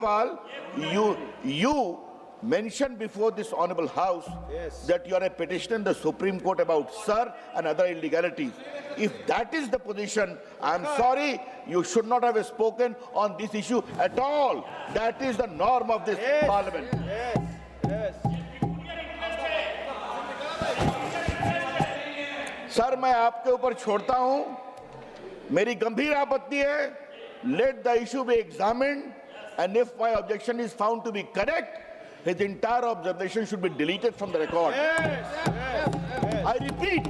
Paul, you mentioned before this honorable house that you are a petitioner in the Supreme Court about Sir and other illegalities. If that is the position, I am sorry, you should not have spoken on this issue at all. That is the norm of this parliament. Sir, मैं आपके ऊपर छोड़ता हूं, मेरी गंभीर आपत्ति है. Let the issue be examined, and if my objection is found to be correct, his entire observation should be deleted from the record. I repeat,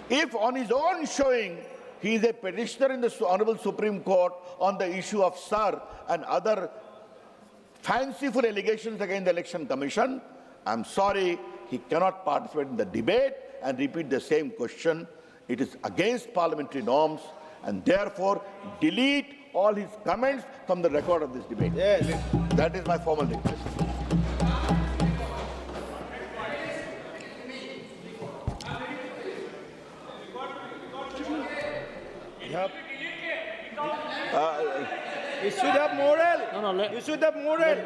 if on his own showing he is a petitioner in the Honorable Supreme Court on the issue of Sir and other fanciful allegations against the Election Commission, I'm sorry, he cannot participate in the debate and repeat the same question. It is against parliamentary norms, and therefore delete all his comments from the record of this debate. That is my formal request. You should have moral. No, You should have moral.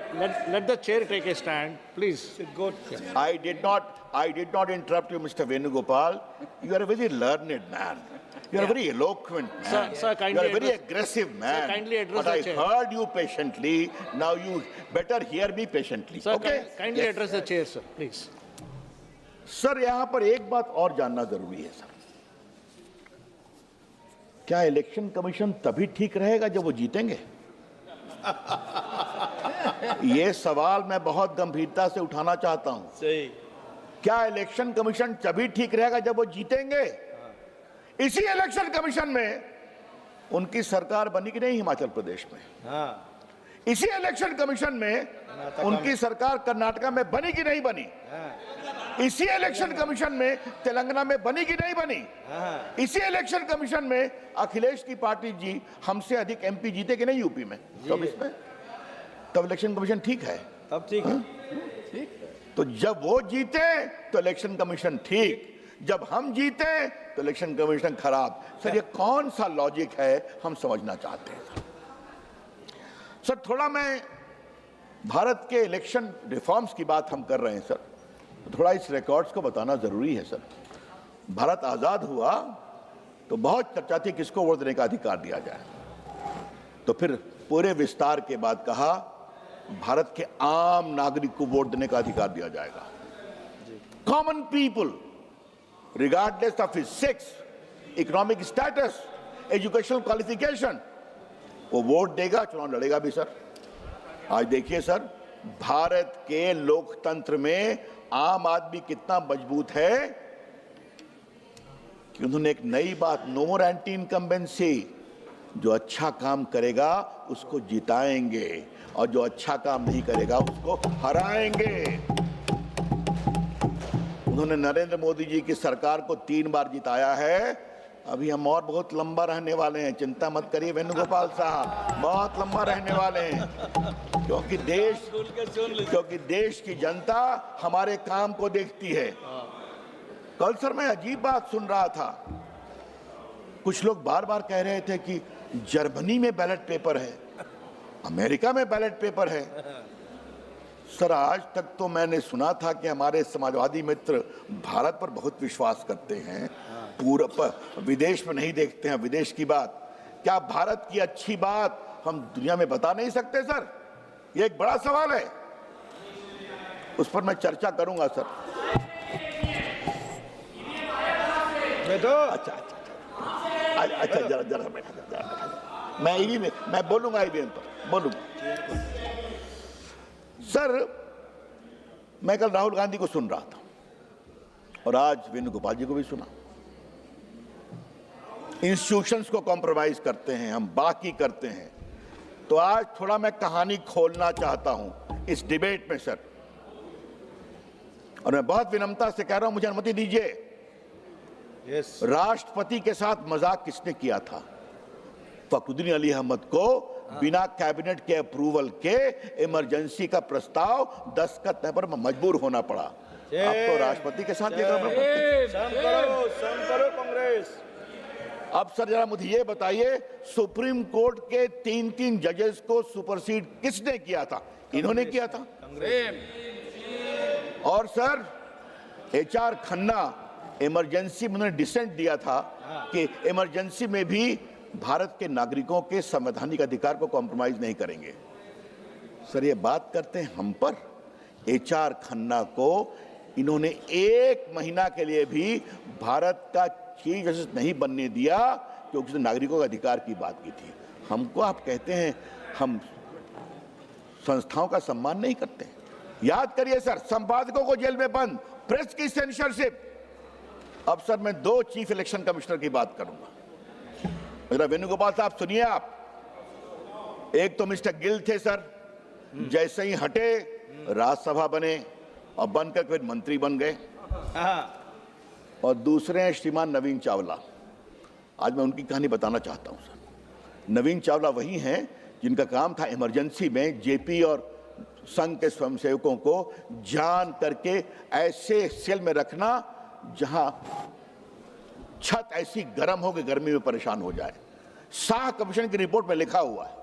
let the chair take a stand, please. Good. I did not interrupt you, Mr. Venugopal. You are a very learned man. You are a very eloquent man. Sir, you kindly are a very address- aggressive man. Sir, kindly address but the I chair. heard you patiently. Now you better hear me patiently. Sir, okay? kindly Yes. address the chair, sir, please. Sir, यहाँ पर एक बात और जानना जरूरी है sir. क्या election commission तभी ठीक रहेगा जब वो जीतेंगे? ये सवाल मैं बहुत गंभीरता से उठाना चाहता हूं. सही. क्या इलेक्शन कमीशन तभी ठीक रहेगा जब वो जीतेंगे? इसी इलेक्शन कमीशन में उनकी सरकार बनी कि नहीं हिमाचल प्रदेश में? हाँ. इसी इलेक्शन कमीशन में उनकी सरकार कर्नाटका में बनी कि नहीं बनी? इसी इलेक्शन कमीशन में तेलंगाना में बनी कि नहीं बनी? इसी इलेक्शन कमीशन में अखिलेश की पार्टी जी हमसे अधिक एमपी जीते कि नहीं यूपी में? तब इसमें तब इलेक्शन कमीशन ठीक है. तब ठीक है. ठीक. तो जब वो जीते तो इलेक्शन कमीशन ठीक, जब हम जीते तो इलेक्शन कमीशन खराब. सर, ये कौन सा लॉजिक है, हम समझना चाहते हैं. सर, थोड़ा मैं भारत के इलेक्शन रिफॉर्म्स की बात हम कर रहे हैं सर, थोड़ा इस रिकॉर्ड्स को बताना जरूरी है सर. भारत आजाद हुआ तो बहुत चर्चा थी किसको वोट देने का अधिकार दिया जाए. तो फिर पूरे विस्तार के बाद कहा भारत के आम नागरिक को वोट देने का अधिकार दिया जाएगा. Common people regardless of his sex, economic status, educational qualification, वो वोट देगा, चुनाव लड़ेगा भी सर. आज देखिए सर, भारत के लोकतंत्र में आम आदमी कितना मजबूत है कि उन्होंने एक नई बात, नो मोर एंटी इनकम्बेंसी. जो अच्छा काम करेगा उसको जिताएंगे और जो अच्छा काम नहीं करेगा उसको हराएंगे. उन्होंने नरेंद्र मोदी जी की सरकार को 3 बार जिताया है. अभी हम और बहुत लंबा रहने वाले हैं, चिंता मत करिए वेणुगोपाल साहब, बहुत लंबा रहने वाले हैं. क्योंकि देश की जनता हमारे काम को देखती है. कल सर मैं अजीब बात सुन रहा था. कुछ लोग बार बार कह रहे थे कि जर्मनी में बैलेट पेपर है, अमेरिका में बैलेट पेपर है. सर, आज तक तो मैंने सुना था कि हमारे समाजवादी मित्र भारत पर बहुत विश्वास करते हैं, पूरा विदेश में नहीं देखते हैं विदेश की बात. क्या भारत की अच्छी बात हम दुनिया में बता नहीं सकते सर? ये एक बड़ा सवाल है, उस पर मैं चर्चा करूंगा सर. अच्छा जरा बैठा, मैं बोलूंगा ईवीएम पर बोलूंगा. सर, मैं कल राहुल गांधी को सुन रहा था और आज वेणुगोपाल जी को भी सुना. इंस्टीट्यूशंस को कॉम्प्रोमाइज करते हैं, हम बाकी करते हैं. तो आज थोड़ा मैं कहानी खोलना चाहता हूं इस डिबेट में सर, और मैं बहुत विनम्रता से कह रहा हूं, मुझे अनुमति दीजिए. राष्ट्रपति के साथ मजाक किसने किया था? फखरुद्दीन अली अहमद को बिना कैबिनेट के अप्रूवल के इमरजेंसी का प्रस्ताव दस्तखत करने पर मजबूर होना पड़ा. अब तो राष्ट्रपति के साथ करो कांग्रेस. अब सर जरा मुझे ये बताइए, सुप्रीम कोर्ट के 3 जजेस को सुपरसीड किसने किया था? इन्होंने किया था। और सर HR खन्ना इमरजेंसी में उन्होंने डिसेंट दिया था कि इमरजेंसी में भी भारत के नागरिकों के संवैधानिक अधिकार को कॉम्प्रोमाइज नहीं करेंगे। सर ये बात करते हैं हम पर। HR खन्ना को इन्होंने 1 महीना के लिए भी भारत का चीफ जस्टिस नहीं बनने दिया क्योंकि उसने नागरिकों के अधिकार की बात की थी। हमको आप कहते हैं हम संस्थाओं का सम्मान नहीं करते। याद करिए सर, संपादकों को जेल में बंद, प्रेस की सेंसरशिप। अब सर मैं 2 चीफ इलेक्शन कमिश्नर की बात करूंगा। मेरा वेणुगोपाल साहब सुनिए आप। एक तो मिस्टर गिल थे सर, जैसे ही हटे राज्यसभा बने और बनकर फिर मंत्री बन गए। और दूसरे हैं श्रीमान नवीन चावला। आज मैं उनकी कहानी बताना चाहता हूं सर। नवीन चावला वही हैं जिनका काम था इमरजेंसी में जेपी और संघ के स्वयंसेवकों को जान करके ऐसे सेल में रखना जहां छत ऐसी गर्म हो कि गर्मी में परेशान हो जाए। शाह कमीशन की रिपोर्ट में लिखा हुआ है।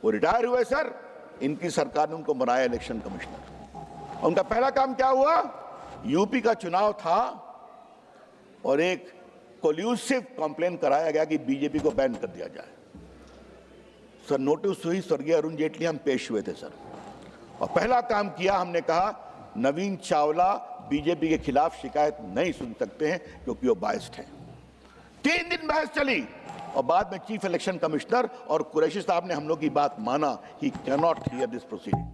वो रिटायर हुए सर, इनकी सरकार ने उनको बनाया इलेक्शन कमिश्नर। उनका पहला काम क्या हुआ? यूपी का चुनाव था और एक कोल्यूसिव कंप्लेन कराया गया कि बीजेपी को बैन कर दिया जाए। सर नोटिस हुई, स्वर्गीय अरुण जेटली हम पेश हुए थे सर, और पहला काम किया, हमने कहा नवीन चावला बीजेपी के खिलाफ शिकायत नहीं सुन सकते हैं क्योंकि वो बायस्ड हैं। 3 दिन बहस चली और बाद में चीफ इलेक्शन कमिश्नर और कुरैशी साहब ने हम लोग की बात माना। He can not here this proceeding.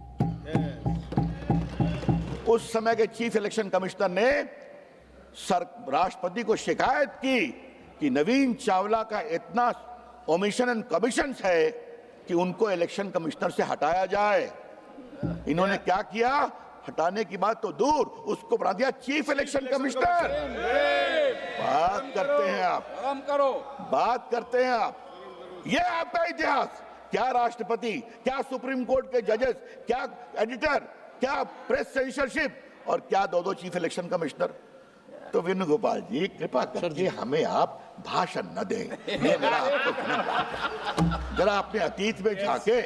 उस समय के चीफ इलेक्शन कमिश्नर ने राष्ट्रपति को शिकायत की कि नवीन चावला का इतना ओमिशन एंड कमीशन है कि उनको इलेक्शन कमिश्नर से हटाया जाए। इन्होंने क्या किया? हटाने की बात तो दूर, उसको बना दिया चीफ इलेक्शन कमिश्नर। बात करते हैं आप, बात करते हैं आप। ये आपका इतिहास। क्या राष्ट्रपति, क्या सुप्रीम कोर्ट के जजेस, क्या एडिटर, क्या प्रेस सेंसरशिप और क्या 2 चीफ इलेक्शन कमिश्नर। तो वेणुगोपाल जी कृपा करके हमें आप भाषण न दें। ये मेरा आपको जरा अपने अतीत में झांके।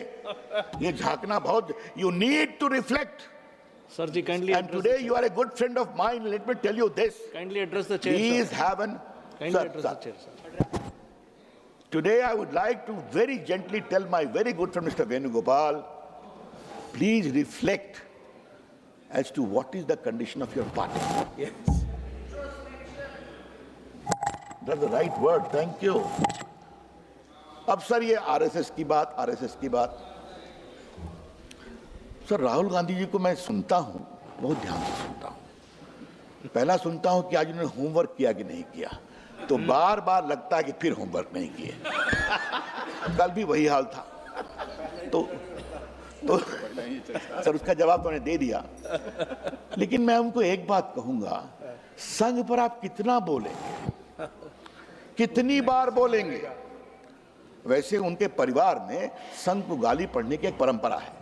ये झांकना बहुत, you need to reflect. Sir ji, kindly And address today the you are a good friend of mine. Let me tell you this. Kindly address the chair, Please sir. have an. Kindly Sir, address sir. the chair, sir. Today I would like to very gently tell my very good friend Mr. Venugopal, please reflect as to what is the condition of your party. Yes. That's the right word. Thank you. अब sir ये RSS की बात। Sir Rahul Gandhi ji को मैं सुनता हूं, बहुत ध्यान से सुनता हूं। पहला सुनता हूं कि आज उन्होंने होमवर्क किया कि नहीं किया, तो बार बार लगता है कि फिर होमवर्क नहीं किए। कल भी वही हाल था। तो सर उसका जवाब तो उन्हें दे दिया। लेकिन मैं उनको एक बात कहूंगा, संघ पर आप कितना बोलेंगे, कितनी बार बोलेंगे? वैसे उनके परिवार में संघ को गाली पढ़ने की एक परंपरा है।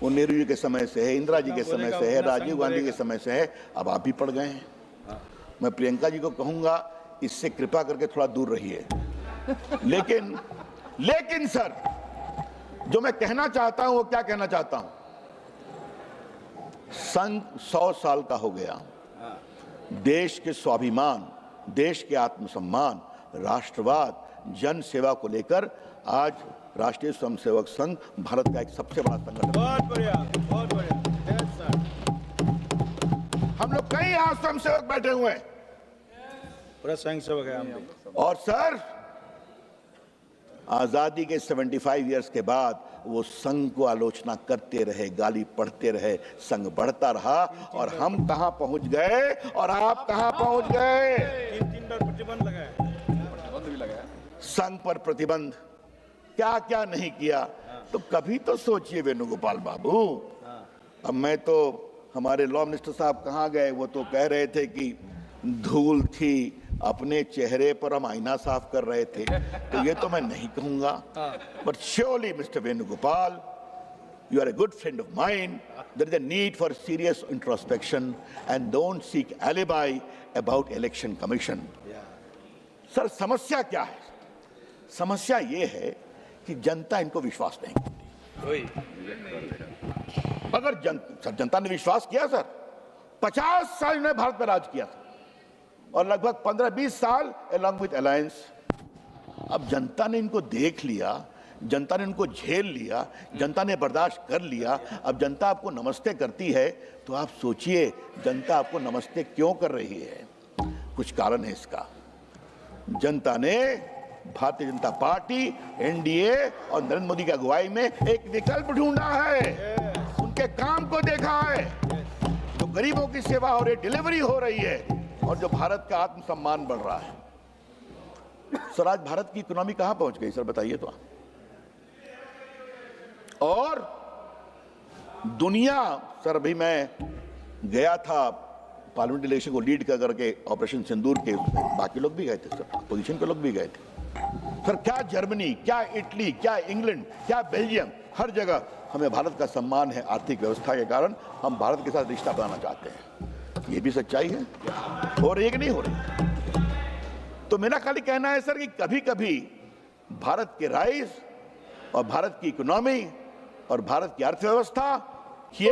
वो नेहरू जी के समय से है, इंदिरा जी के समय से है, राजीव गांधी के समय से है, अब आप भी पढ़ गए हैं। मैं प्रियंका जी को कहूंगा इससे कृपा करके थोड़ा दूर रहिए। लेकिन सर जो मैं कहना चाहता हूं वो क्या कहना चाहता हूं, संघ 100 साल का हो गया। देश के स्वाभिमान, देश के आत्मसम्मान, राष्ट्रवाद, जन सेवा को लेकर आज राष्ट्रीय स्वयंसेवक संघ भारत का एक सबसे बड़ा संगठन। बहुत बढ़िया, बहुत बढ़िया। Yes, sir. हम लोग कई यहाँ स्वयंसेवक बैठे हुए हैं। पूरा स्वयं सेवक है हम लोग। और सर आजादी के 75 इयर्स के बाद वो संघ को आलोचना करते रहे, गाली पढ़ते रहे, संघ बढ़ता रहा और हम कहां पहुंच गए और आप कहां पहुंच गए? 3 बार प्रतिबंध लगाया। संघ पर प्रतिबंध क्या क्या नहीं किया। तो कभी तो सोचिए वेणुगोपाल बाबू। अब मैं तो, हमारे लॉ मिनिस्टर साहब कहाँ गए? वो तो कह रहे थे कि धूल थी, अपने चेहरे पर हम आईना साफ कर रहे थे। तो ये तो मैं नहीं कहूंगा, but surely mister Venugopal, you are a good friend of mine. There is a need for serious introspection and don't seek alibi about election commission. Sir समस्या क्या है? समस्या ये है कि जनता इनको विश्वास नहीं करती। वही अगर जनता ने विश्वास किया सर, 50 साल इन्होंने भारत पर राज किया और लगभग 15-20 साल अलॉन्ग विथ अलायंस। अब जनता ने इनको देख लिया, जनता ने इनको झेल लिया, जनता ने बर्दाश्त कर लिया। अब जनता आपको नमस्ते करती है तो आप सोचिए जनता आपको नमस्ते क्यों कर रही है। कुछ कारण है इसका। जनता ने भारतीय जनता पार्टी, एनडीए और नरेंद्र मोदी की अगुवाई में एक विकल्प ढूंढा है। उनके काम को देखा है, जो गरीबों की सेवा हो रही, डिलीवरी हो रही है और जो भारत का आत्मसम्मान बढ़ रहा है। सर आज भारत की इकोनॉमी कहां पहुंच गई सर, बताइए तो आप। और दुनिया, सर अभी मैं गया था पार्लियामेंट इलेक्शन को लीड कर करके ऑपरेशन सिंदूर के, बाकी लोग भी गए थे सर, अपोजिशन के लोग भी गए थे सर। क्या जर्मनी, क्या इटली, क्या इंग्लैंड, क्या बेल्जियम, हर जगह हमें भारत का सम्मान है। आर्थिक व्यवस्था के कारण हम भारत के साथ रिश्ता बनाना चाहते हैं। ये भी सच्चाई है। हो रही है कि नहीं हो रही? तो मेरा खाली कहना है सर कि कभी कभी भारत के राइज और भारत की इकोनॉमी और भारत की अर्थव्यवस्था ये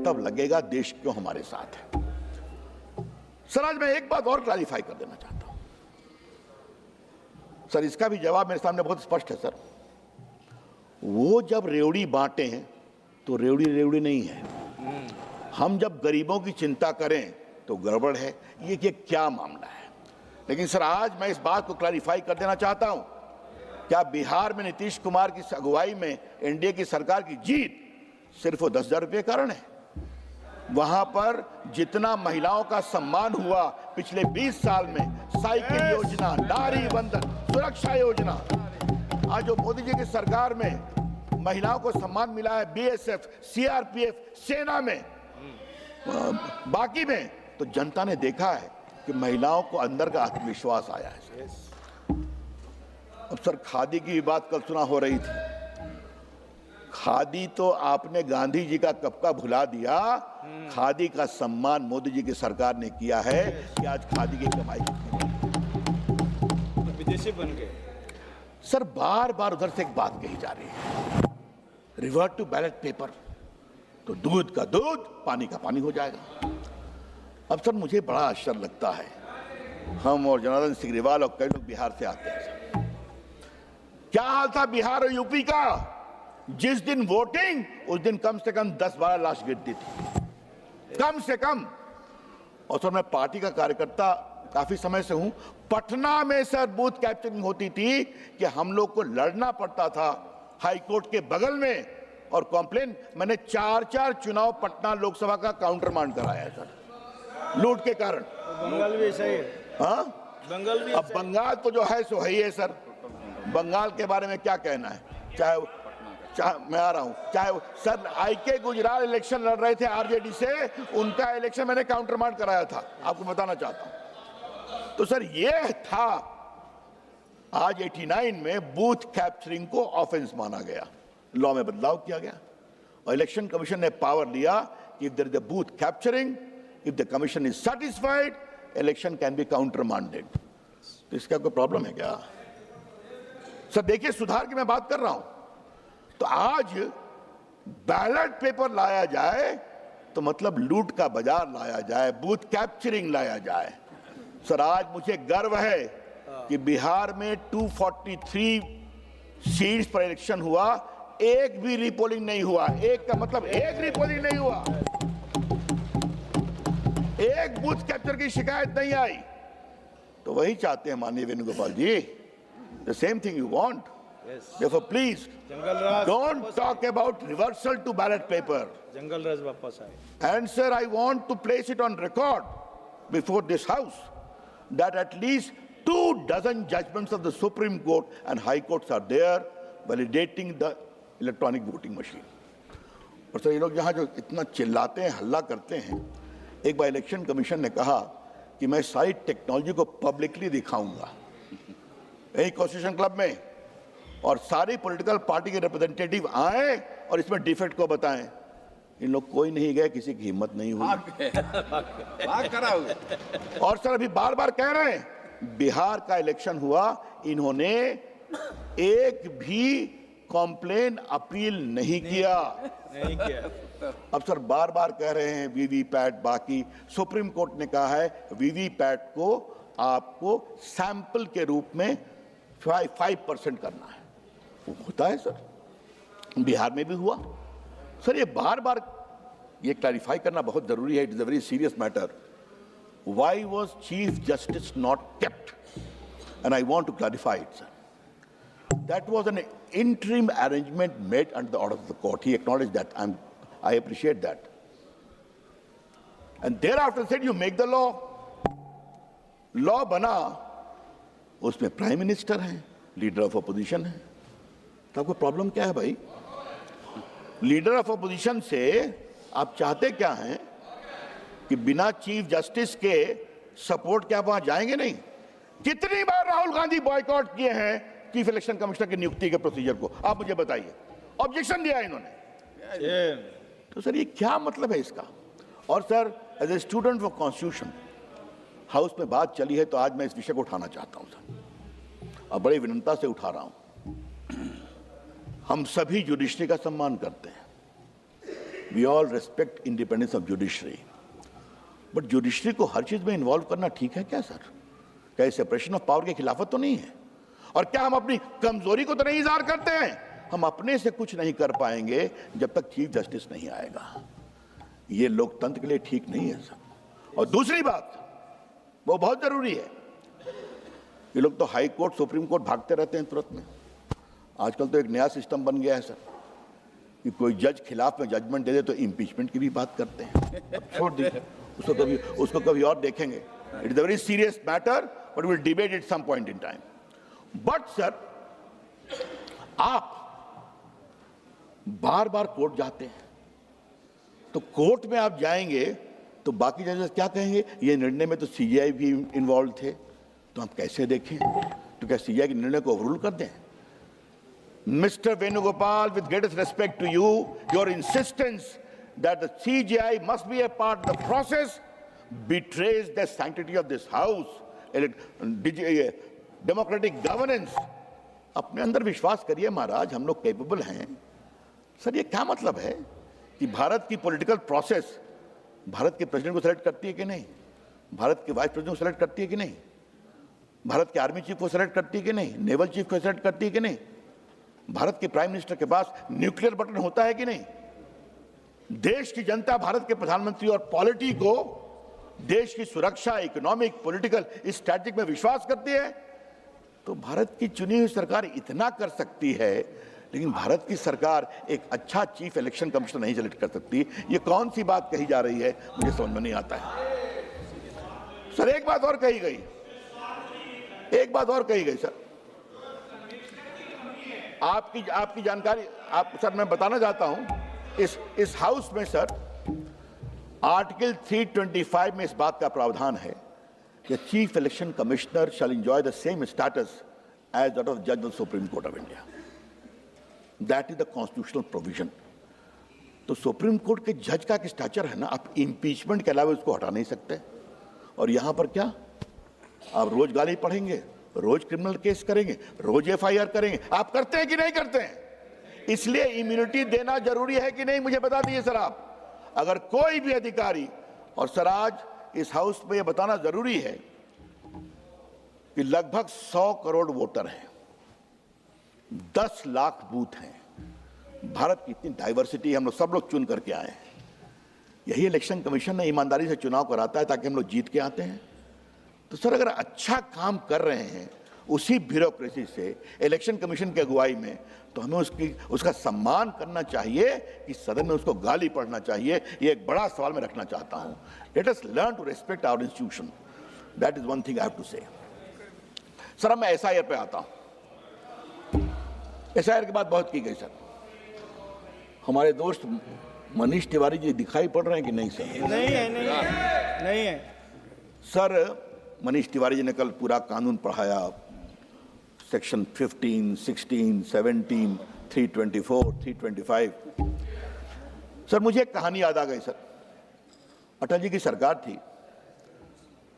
तब लगेगा देश क्यों हमारे साथ है। सर आज मैं एक बात और क्लैरिफाई कर देना चाहता हूं सर, इसका भी जवाब मेरे सामने बहुत स्पष्ट है सर। वो जब रेवड़ी बांटे हैं तो रेवड़ी रेवड़ी नहीं है। हम जब गरीबों की चिंता करें तो गड़बड़ है। ये क्या मामला है? लेकिन सर आज मैं इस बात को क्लैरिफाई कर देना चाहता हूं, क्या बिहार में नीतीश कुमार की अगुवाई में एनडीए की सरकार की जीत सिर्फ वो 10,000 रुपये कारण है? वहां पर जितना महिलाओं का सम्मान हुआ पिछले 20 साल में, साइकिल योजना, नारी बंधन, सुरक्षा योजना, आज जो मोदी जी की सरकार में महिलाओं को सम्मान मिला है बीएसएफ, सीआरपीएफ, सेना में, बाकी में, तो जनता ने देखा है कि महिलाओं को अंदर का आत्मविश्वास आया है। अब सर खादी की बात कल सुना हो रही थी। खादी तो आपने गांधी जी का कब का भुला दिया। खादी का सम्मान मोदी जी की सरकार ने किया है कि आज खादी की कमाई विदेशी बन गए सर। बार बार उधर से एक बात कही जा रही है, रिवर्ट टू बैलेट पेपर, तो दूध का दूध, पानी का पानी हो जाएगा। अब सर मुझे बड़ा आश्चर्य लगता है, हम और जनार्दन सिग्रीवाल और कई लोग बिहार से आते हैं सर। क्या हाल था बिहार और यूपी का? जिस दिन वोटिंग, उस दिन कम से कम 10-12 लाश गिरती थी, कम से कम। और सर मैं पार्टी का कार्यकर्ता काफी समय से हूं। पटना में सर बूथ कैप्चरिंग होती थी कि हम लोग को लड़ना पड़ता था हाई कोर्ट के बगल में, और कॉम्प्लेन, मैंने 4 चुनाव पटना लोकसभा का काउंटर मांड कराया सर, लूट के कारण। बंगाल भी ऐसा ही है। हाँ, बंगाल भी अब बंगाल तो जो है सो है ही है सर। बंगाल के बारे में क्या कहना है? चाहे मैं आ रहा हूं, चाहे सर आईके गुजराल इलेक्शन लड़ रहे थे आरजेडी से, उनका इलेक्शन मैंने काउंटर मार्क कराया था, आपको बताना चाहता हूं। तो सर ये था, आज 89 में बूथ कैप्चरिंग को ऑफेंस माना गया, लॉ में बदलाव किया गया और इलेक्शन कमीशन ने पावर लिया कि if there is a booth capturing, if the commission is satisfied, election can be countermanded. तो इसका कोई प्रॉब्लम है क्या सर? देखिए सुधार की मैं बात कर रहा हूं। तो आज बैलेट पेपर लाया जाए तो मतलब लूट का बाजार लाया जाए, बूथ कैप्चरिंग लाया जाए। सर आज मुझे गर्व है कि बिहार में 243 सीट्स पर इलेक्शन हुआ, एक भी रीपोलिंग नहीं हुआ। एक का मतलब एक रीपोलिंग नहीं हुआ, एक बूथ कैप्चर की शिकायत नहीं आई। तो वही चाहते हैं माननीय Venugopal ji, the same thing you want. Therefore, please don't talk about reversal to ballot paper. जंगल राज वापस आए। And sir, I want to place it on record before this house that at least 24 judgments of the Supreme Court and High Courts are there validating the electronic voting machine. और sir ये लोग यहाँ जो इतना चिल्लाते हैं, हल्ला करते हैं, एक बार इलेक्शन कमीशन ने कहा कि मैं सारी टेक्नोलॉजी को पब्लिकली दिखाऊंगा यही कॉन्स्टिट्यूशन क्लब में, और सारी पॉलिटिकल पार्टी के रिप्रेजेंटेटिव आए और इसमें डिफेक्ट को बताएं। इन लोग कोई नहीं गए, किसी की हिम्मत नहीं हुई। और सर अभी बार बार कह रहे हैं बिहार का इलेक्शन हुआ, इन्होंने एक भी कॉम्प्लेन अपील नहीं किया। नहीं किया। अब सर बार बार कह रहे हैं वीवीपैट, बाकी सुप्रीम कोर्ट ने कहा है वीवीपैट को आपको सैंपल के रूप में 5% करना है। वो होता है सर, बिहार में भी हुआ। सर ये बार बार ये क्लैरिफाई करना बहुत जरूरी है। It is a very serious matter. Why was chief justice not kept? And I want to clarify it sir. That was an interim arrangement made under the order of the court. He acknowledged that. I appreciate that. And thereafter said, you make the law. Law बना, उसमें prime minister हैं, leader of opposition है। तो आपको problem क्या है भाई? Leader of opposition से आप चाहते क्या हैं कि बिना चीफ जस्टिस के सपोर्ट के आप वहां जाएंगे नहीं? कितनी बार राहुल गांधी बॉयकॉट किए हैं चीफ इलेक्शन कमिश्नर की नियुक्ति के प्रोसीजर को? आप मुझे बताइए। ऑब्जेक्शन दिया इन्होंने। तो सर ये क्या मतलब है इसका? और sir as a student of constitution, house में बात चली है तो आज मैं इस विषय को उठाना चाहता हूं सर, और बड़ी विनम्रता से उठा रहा हूं। हम सभी जुडिशरी का सम्मान करते हैं। We all respect independence of judiciary, but judiciary को हर चीज में इन्वॉल्व करना ठीक है क्या सर? क्या सेपरेशन ऑफ पावर के खिलाफत तो नहीं है? और क्या हम अपनी कमजोरी को तो नहीं इज़हार करते हैं? हम अपने से कुछ नहीं कर पाएंगे जब तक चीफ जस्टिस नहीं आएगा। ये लोकतंत्र के लिए ठीक नहीं है सर। और दूसरी बात, वो बहुत जरूरी है, ये लोग तो हाई कोर्ट सुप्रीम कोर्ट भागते रहते हैं तुरंत में। आजकल तो एक नया सिस्टम बन गया है सर कि कोई जज खिलाफ में जजमेंट दे दे तो इम्पीचमेंट की भी बात करते हैं। अब छोड़ दीजिए उसको कभी और देखेंगे। It is a very serious matter, but will debate it some point in time. But sir आप बार बार कोर्ट जाते हैं, तो कोर्ट में आप जाएंगे तो बाकी जजेस क्या कहेंगे? ये निर्णय में तो सीजीआई भी इन्वॉल्व थे, तो हम कैसे देखें? तो क्या सीजीआई के निर्णय को ओवररूल कर दें? Mister Venugopal, with greatest respect to you, your insistence that the CGI must be a part of the process betrays the sanctity of this house, democratic governance. अपने अंदर विश्वास करिए महाराज, हम लोग कैपेबल हैं। सर ये क्या मतलब है कि भारत की पॉलिटिकल प्रोसेस भारत के प्रेसिडेंट को सेलेक्ट करती है कि नहीं? भारत के वाइस प्रेसिडेंट को सेलेक्ट करती है कि नहीं? भारत के आर्मी चीफ को सेलेक्ट करती है कि नहीं? नेवल चीफ को सेलेक्ट करती है कि नहीं? भारत के प्राइम मिनिस्टर के पास न्यूक्लियर बटन होता है कि नहीं? देश की जनता भारत के प्रधानमंत्री और पॉलिटी को देश की सुरक्षा, इकोनॉमिक, पॉलिटिकल स्ट्रैटेजिक में विश्वास करती है। तो भारत की चुनी हुई सरकार इतना कर सकती है, लेकिन भारत की सरकार एक अच्छा चीफ इलेक्शन कमिश्नर नहीं सेलेक्ट कर सकती। ये कौन सी बात कही जा रही है, मुझे समझ में नहीं आता है। सर एक बात और कही गई, सर, आपकी जानकारी सर मैं बताना चाहता हूं। इस हाउस में सर आर्टिकल 325 में इस बात का प्रावधान है कि chief election commissioner shall enjoy the same status as that of जज of Supreme Court of India. That is the constitutional provision. तो सुप्रीम कोर्ट के जज का स्टैचर है ना, आप इंपीचमेंट के अलावा उसको हटा नहीं सकते। और यहां पर क्या, आप रोज गाली पढ़ेंगे, रोज क्रिमिनल केस करेंगे, रोज एफआईआर करेंगे। आप करते हैं कि नहीं करते हैं? इसलिए इम्यूनिटी देना जरूरी है कि नहीं, मुझे बता दीजिए सर आप। अगर कोई भी अधिकारी, और सर आज इस हाउस में यह बताना जरूरी है कि लगभग 100 करोड़ वोटर हैं, 10 लाख बूथ हैं, भारत की इतनी डाइवर्सिटी, हम लोग सब लोग चुन करके आए हैं। यही इलेक्शन कमीशन ने ईमानदारी से चुनाव कराता है ताकि हम लोग जीत के आते हैं। तो सर अगर अच्छा काम कर रहे हैं उसी ब्यूरोक्रेसी से, इलेक्शन कमीशन की अगुवाई में, तो हमें उसका सम्मान करना चाहिए कि सदन में उसको गाली पढ़ना चाहिए? ये एक बड़ा सवाल मैं रखना चाहता हूं। Let us learn to respect our institution, that is one thing I have to say. Sir अब मैं एसआईआर पे आता हूं। एसआईआर की बात बहुत की गई सर। हमारे दोस्त मनीष तिवारी जी दिखाई पड़ रहे हैं कि नहीं सर? नहीं है सर मनीष तिवारी जी ने कल पूरा कानून पढ़ाया, सेक्शन 15, 16, 17, 324, 325। सर मुझे एक कहानी याद आ गई सर। अटल जी की सरकार थी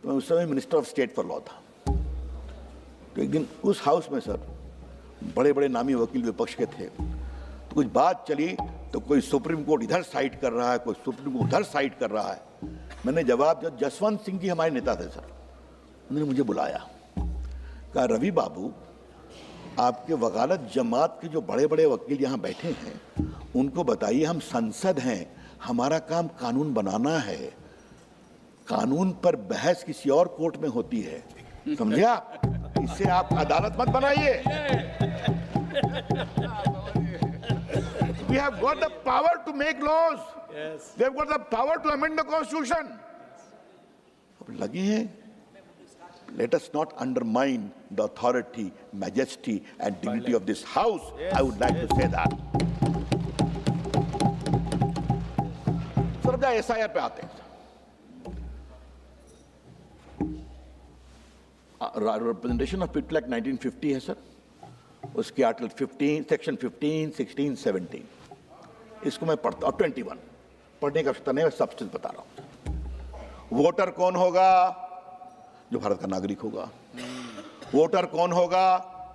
तो मैं उस समय minister of state for law था। तो एक दिन उस हाउस में सर बड़े बड़े नामी वकील विपक्ष के थे, तो कुछ बात चली तो कोई सुप्रीम कोर्ट इधर साइड कर रहा है, कोई सुप्रीम कोर्ट उधर साइड कर रहा है। मैंने जवाब दिया, जसवंत सिंह जी हमारे नेता थे सर, उन्होंने मुझे बुलाया, कहा रवि बाबू आपके वकालत जमात के जो बड़े बड़े वकील यहाँ बैठे हैं उनको बताइए हम संसद हैं, हमारा काम कानून बनाना है, कानून पर बहस किसी और कोर्ट में होती है, समझे आप? इससे आप अदालत मत बनाइए। We have got the power to make laws. Yes. We have got the power to amend the constitution. अब लगे हैं, let us not undermine the authority, majesty and dignity of this house. I would like to say that. Sir SIR पे आते हैं। Representation of people act 1950 है sir, उसके article 15, section 15, 16, 17 इसको मैं पढ़ता हूँ। 21 पढ़ने का आवश्यकता नहीं, मैं सब्सटेंस बता रहा हूँ। वोटर कौन होगा? जो भारत का नागरिक होगा। वोटर कौन होगा?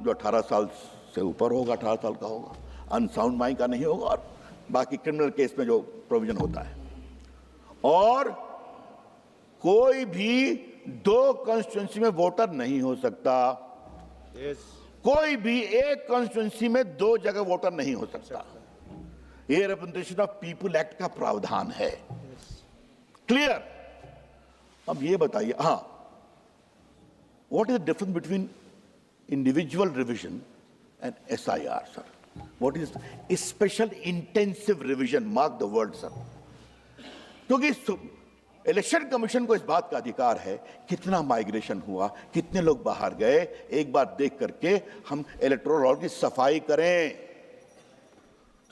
जो 18 साल से ऊपर होगा, 18 साल का होगा, अनसाउंड माइंड का नहीं होगा, और बाकी क्रिमिनल केस में जो प्रोविजन होता है। और कोई भी दो कॉन्स्टिट्यूंसी में वोटर नहीं हो सकता। Yes. कोई भी एक कॉन्स्टिट्यूंसी में दो जगह वोटर नहीं हो सकता। ये रिप्रेजेंटेशन ऑफ पीपल एक्ट का प्रावधान है। क्लियर? अब ये बताइए, हाँ, what is the difference between individual revision and SIR sir? What is special intensive revision? Mark the word sir. क्योंकि इलेक्शन कमीशन को इस बात का अधिकार है कितना माइग्रेशन हुआ, कितने लोग बाहर गए, एक बार देख करके हम इलेक्टोरल रोल की सफाई करें।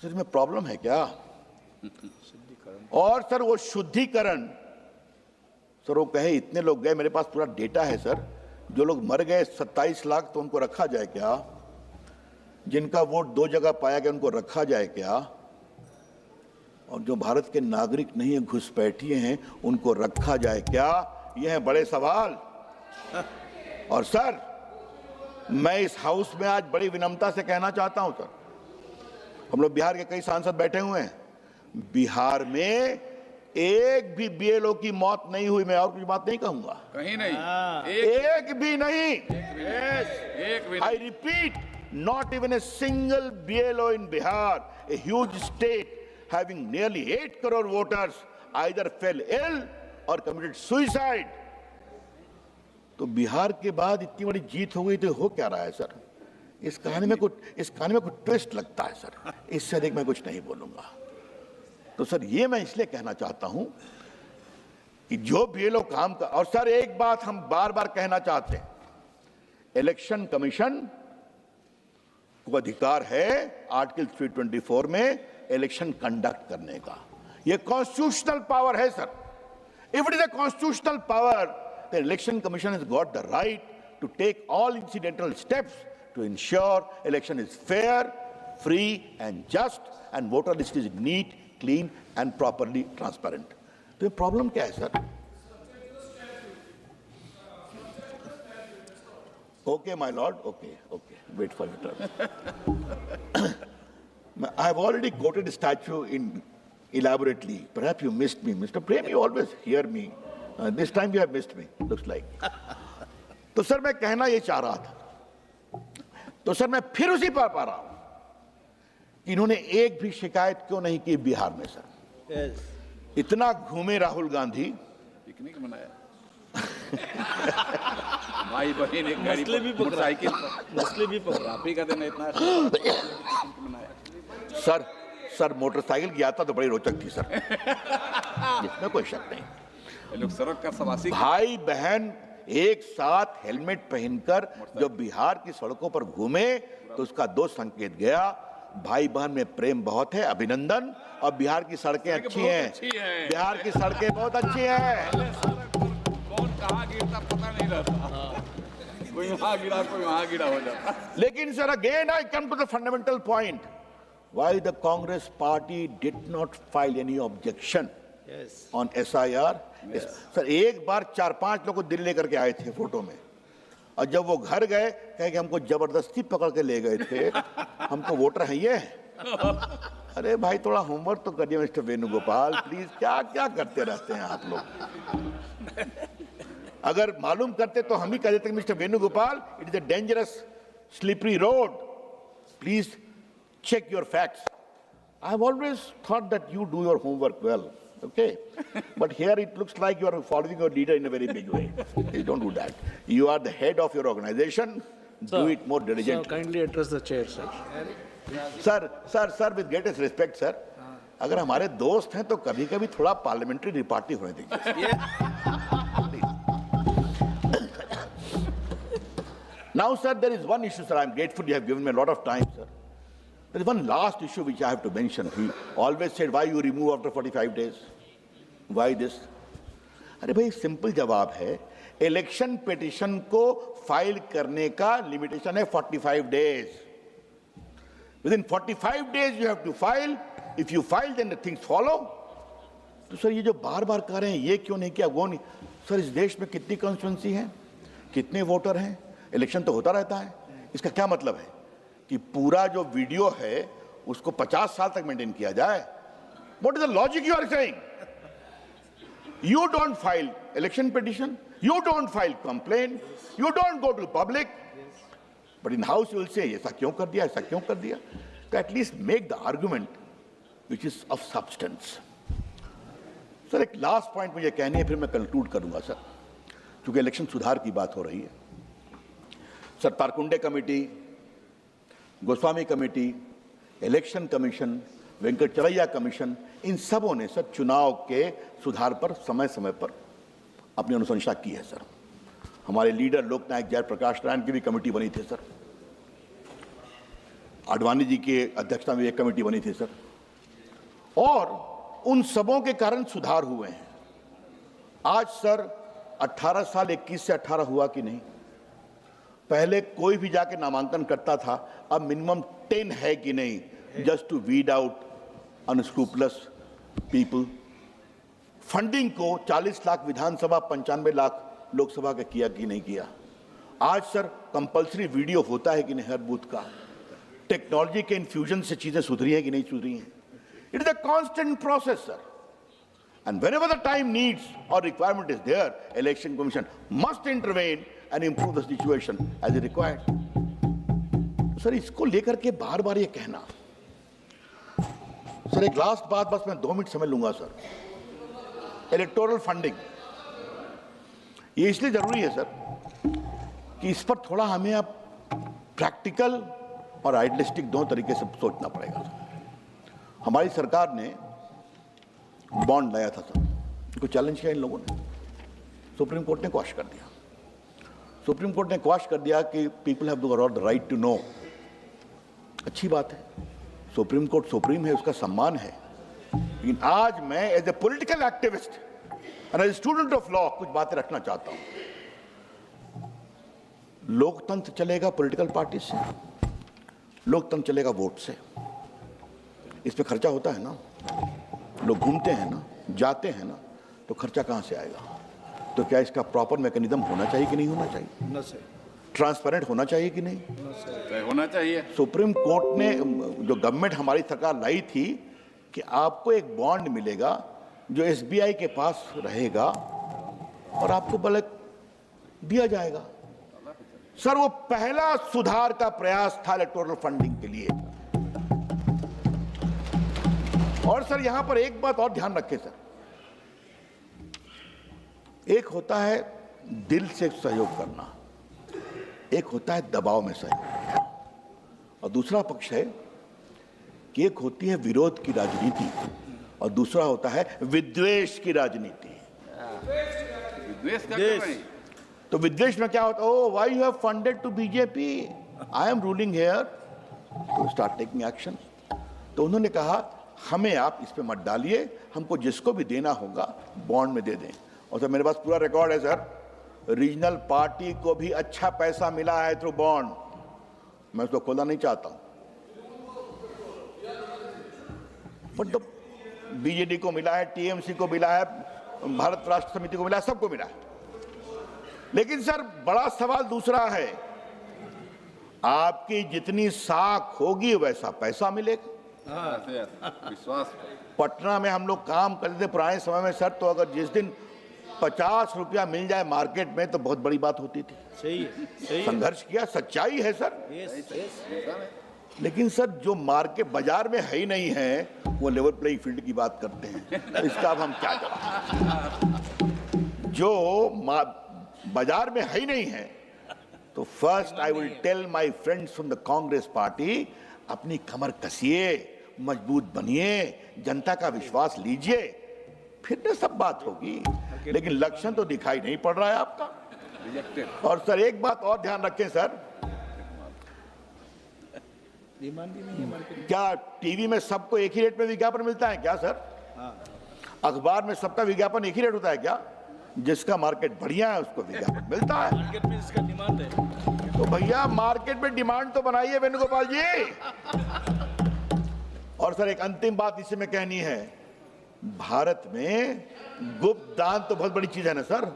सर में प्रॉब्लम है क्या? और सर वो शुद्धिकरण, सर वो कहे इतने लोग गए, मेरे पास पूरा डेटा है सर, जो लोग मर गए 27 लाख, तो उनको रखा जाए क्या? जिनका वोट दो जगह पाया गया उनको रखा जाए क्या? और जो भारत के नागरिक नहीं है, घुसपैठिए हैं, उनको रखा जाए क्या? ये हैं बड़े सवाल। और सर मैं इस हाउस में आज बड़ी विनम्रता से कहना चाहता हूं सर, हम लोग बिहार के कई सांसद बैठे हुए हैं, बिहार में एक भी BLO की मौत नहीं हुई। मैं और कुछ बात नहीं कहूंगा, कहीं नहीं, एक भी नहीं। एक भी I repeat, not even a single BLO in Bihar, a huge state having nearly 8 crore voters, either fell ill or committed suicide. तो बिहार के बाद इतनी बड़ी जीत हो गई, तो हो क्या रहा है सर? इस कहानी में कुछ ट्विस्ट लगता है सर। इससे अधिक मैं कुछ नहीं बोलूंगा। तो सर ये मैं इसलिए कहना चाहता हूं कि जो BLO काम का, और सर एक बात हम बार बार कहना चाहते हैं, इलेक्शन कमीशन को अधिकार है आर्टिकल 324 में इलेक्शन कंडक्ट करने का। ये कॉन्स्टिट्यूशनल पावर है sir. If it is a constitutional power, the election commission has got the right to take all incidental steps to ensure election is fair, free and just, and voter list is neat, clean and properly transparent. तो ये problem क्या है sir? Okay, my lord. Okay. Wait for your turn. I have already quoted the statute elaborately. Perhaps you missed me, Mr. Prem. You always hear me. This time you have missed me. Looks like. तो sir मैं कहना ये चाह रहा था, तो sir मैं फिर उसी पर पा रहा हूं कि इन्होंने एक भी शिकायत क्यों नहीं की बिहार में सर? Yes. इतना घूमे राहुल गांधी, पिकनिक मनाया। भाई बहन एक गाड़ी मसले भी पर, पकड़ा। मोटरसाइकिल पर, मसले भी पकड़ा। आप ही का दिन इतना मनाया। सर मोटरसाइकिल की यात्रा तो बड़ी रोचक थी सर, इसमें कोई शक नहीं। ये लोग सड़क का सवासी, भाई बहन एक साथ हेलमेट पहनकर जब बिहार की सड़कों पर घूमे तो उसका दो संकेत गया, भाई बहन में प्रेम बहुत है, अभिनंदन, और बिहार की सड़कें अच्छी हैं, बिहार की सड़कें बहुत अच्छी हैं। कौन कहाँ गिरता पता नहीं रहता, कोई वहां गिरा कोई वहां गिरा हो जाता। लेकिन sir again I come to the fundamental point, why the Congress party did not file any objection on SIR। Sir एक बार 4-5 लोग को दिल्ली लेकर के आए थे फोटो में, और जब वो घर गए कहे कि हमको जबरदस्ती पकड़ के ले गए थे, हमको वोटर है ये। अरे भाई थोड़ा होमवर्क तो करिए मिस्टर वेणुगोपाल प्लीज, क्या क्या करते रहते हैं आप लोग। अगर मालूम करते तो हम ही कह देते mister Venugopal it is a dangerous slippery road, please check your facts. I've always thought that you do your homework well, okay? But here it looks like you are following your leader in a very big way. Please don't do that. You are the head of your organization. Do it more So diligently. kindly address the chair, sir. Sir, with greatest respect, sir. अगर हमारे दोस्त हैं तो कभी-कभी थोड़ा parliamentary repartee होने दीजिए। Now, sir, there is one issue, sir. I'm grateful you have given me a lot of time, sir. There is one last issue which I have to mention. He always said, why you remove after 45 days? Why this? अरे भाई simple जवाब है, election petition को file करने का limitation है 45 days. Within 45 days you have to file. If you file, then the things follow. तो sir ये जो बार बार कह रहे हैं ये क्यों नहीं किया, वो नहीं। सर इस देश में कितनी कॉन्स्टिट्यूंसी है, कितने वोटर हैं, इलेक्शन तो होता रहता है। इसका क्या मतलब है कि पूरा जो वीडियो है उसको 50 साल तक मेंटेन किया जाए? What is the logic you are saying? You don't file election petition, you don't file complaint, you don't go to the public, but in house you will say ऐसा क्यों कर दिया, ऐसा क्यों कर दिया। तो at least make the argument which is of substance. Sir एक लास्ट पॉइंट मुझे कहनी है, फिर मैं कंक्लूड करूंगा सर, क्योंकि इलेक्शन सुधार की बात हो रही है। Sir Tarkunde committee, Goswami committee, election commission, Venkatachaliah commission, इन सबों ने सर चुनाव के सुधार पर समय समय पर अपनी अनुशंसा की है सर। हमारे लीडर लोकनायक जयप्रकाश नारायण की भी कमेटी बनी थी सर, आडवाणी जी की अध्यक्षता में एक कमेटी बनी थी सर, और उन सबों के कारण सुधार हुए हैं। आज सर 18 साल 21 से 18 हुआ कि नहीं? पहले कोई भी जाके नामांकन करता था, अब मिनिमम 10 है कि नहीं, just to weed out unscrupulous people. Funding को 40 लाख विधानसभा, 95 लाख लोकसभा का किया कि नहीं किया? आज सर कंपलसरी वीडियो होता है कि नहीं हर बूथ का? टेक्नोलॉजी के इन्फ्यूजन से चीजें सुधरी हैं कि नहीं सुधरी हैं? It is a constant process sir, and whenever the time needs or requirement is there, election commission must intervene and improve the situation as it required. Sir इसको लेकर के बार बार ये कहना, सर एक लास्ट बात बस मैं 2 मिनट समझ लूंगा सर। इलेक्टोरल फंडिंग ये इसलिए जरूरी है सर कि इस पर थोड़ा हमें अब प्रैक्टिकल और आइडियलिस्टिक दोनों तरीके से सोचना पड़ेगा सर। हमारी सरकार ने बॉन्ड लाया था सर, इनको चैलेंज किया इन लोगों ने, सुप्रीम कोर्ट ने क्वाश कर दिया। सुप्रीम कोर्ट ने क्वाश कर दिया कि people have the right to know. अच्छी बात है, सुप्रीम कोर्ट सुप्रीम है, उसका सम्मान है, लेकिन आज मैं as a political activist and as student of law कुछ बातें रखना चाहता हूं। लोकतंत्र चलेगा पॉलिटिकल पार्टी से, लोकतंत्र चलेगा वोट से। इस पे खर्चा होता है ना, लोग घूमते हैं ना, जाते हैं ना, तो खर्चा कहां से आएगा? तो क्या इसका प्रॉपर मैकेनिज्म होना चाहिए कि नहीं होना चाहिए? ट्रांसपेरेंट होना चाहिए कि नहीं होना चाहिए? सुप्रीम कोर्ट ने जो गवर्नमेंट हमारी सरकार लाई थी कि आपको एक बॉन्ड मिलेगा जो एसबीआई के पास रहेगा और आपको बल्कि दिया जाएगा। सर वो पहला सुधार का प्रयास था इलेक्टोरल फंडिंग के लिए। और सर यहां पर एक बात और ध्यान रखें सर, एक होता है दिल से सहयोग करना, एक होता है दबाव में सहयोग, और दूसरा पक्ष है कि एक होती है विरोध की राजनीति और दूसरा होता है विद्वेष की राजनीति। तो विद्वेष में क्या होता है? Oh why you have funded to BJP, I am ruling here, तो स्टार्ट टेकिंग एक्शन। तो उन्होंने कहा हमें आप इस पे मत डालिए, हमको जिसको भी देना होगा बॉन्ड में दे दें। और सर मेरे पास पूरा रिकॉर्ड है सर, रीजनल पार्टी को भी अच्छा पैसा मिला है थ्रू बॉन्ड, मैं उसको खोलना नहीं चाहता हूं, बट तो बीजेडी को मिला है, टीएमसी को मिला है, भारत राष्ट्र समिति को मिला है, सबको मिला है। लेकिन सर बड़ा सवाल दूसरा है, आपकी जितनी साख होगी वैसा पैसा मिलेगा। ऐसे विश्वास पटना में हम लोग काम करते थे पुराने समय में सर, तो अगर जिस दिन 50 रुपया मिल जाए मार्केट में तो बहुत बड़ी बात होती थी। सही है, सही है। संघर्ष किया, सच्चाई है सर। Yes, yes. लेकिन सर जो मार्केट बाजार में है ही नहीं है, वो लेवल प्लेइंग फील्ड की बात करते हैं। इसका अब हम क्या जवाब? जो बाजार में है ही नहीं है, तो first I will tell my friends from the Congress party, अपनी कमर कसिए, मजबूत बनिए, जनता का विश्वास लीजिए, फिर न सब बात होगी। लेकिन लक्षण तो दिखाई नहीं पड़ रहा है आपका। रिजेक्टेड। और सर एक बात और ध्यान रखें सर, डिमांड ही नहीं है मार्केट में। क्या टीवी में सबको एक ही रेट में विज्ञापन मिलता है क्या सर? अखबार में सबका विज्ञापन एक ही रेट होता है क्या? जिसका मार्केट बढ़िया है उसको विज्ञापन मिलता है। मार्केट में इसका डिमांड है। तो भैया मार्केट में डिमांड तो बनाइए वेणुगोपाल जी। और सर एक अंतिम बात इसी में कहनी है, भारत में गुप्त दान तो बहुत बड़ी चीज है ना सर।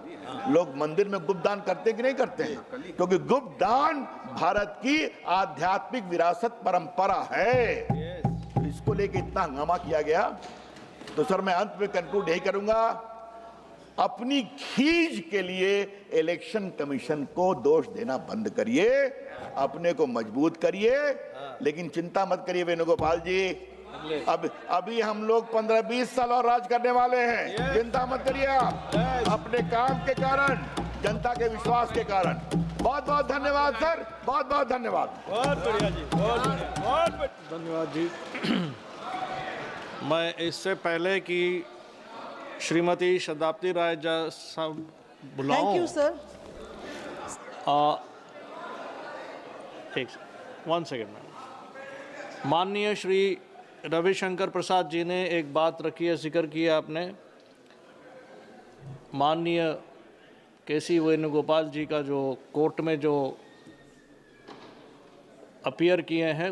लोग मंदिर में गुप्त दान करते हैं कि नहीं करते हैं? क्योंकि गुप्त दान भारत की आध्यात्मिक विरासत परंपरा है। तो इसको लेके इतना हंगामा किया गया। तो सर मैं अंत में कंक्लूड यही करूंगा, अपनी खींच के लिए इलेक्शन कमीशन को दोष देना बंद करिए, अपने को मजबूत करिए। लेकिन चिंता मत करिए वेणुगोपाल जी, अब अभी हम लोग 15-20 साल और राज करने वाले हैं। चिंता मत करिए आप, अपने काम के कारण, जनता के विश्वास के कारण। बहुत बहुत धन्यवाद सर, बहुत बहुत धन्यवाद। बहुत बढ़िया जी, बहुत बढ़िया, बहुत बढ़िया। धन्यवाद जी। मैं इससे पहले कि श्रीमती शताब्दी राय साहब बुलाऊं, थैंक यू सर। एक वन सेकेंड मैम। माननीय श्री रविशंकर प्रसाद जी ने एक बात रखी है, जिक्र किया आपने, माननीय केसी वेणुगोपाल जी का जो कोर्ट में जो अपीयर किए हैं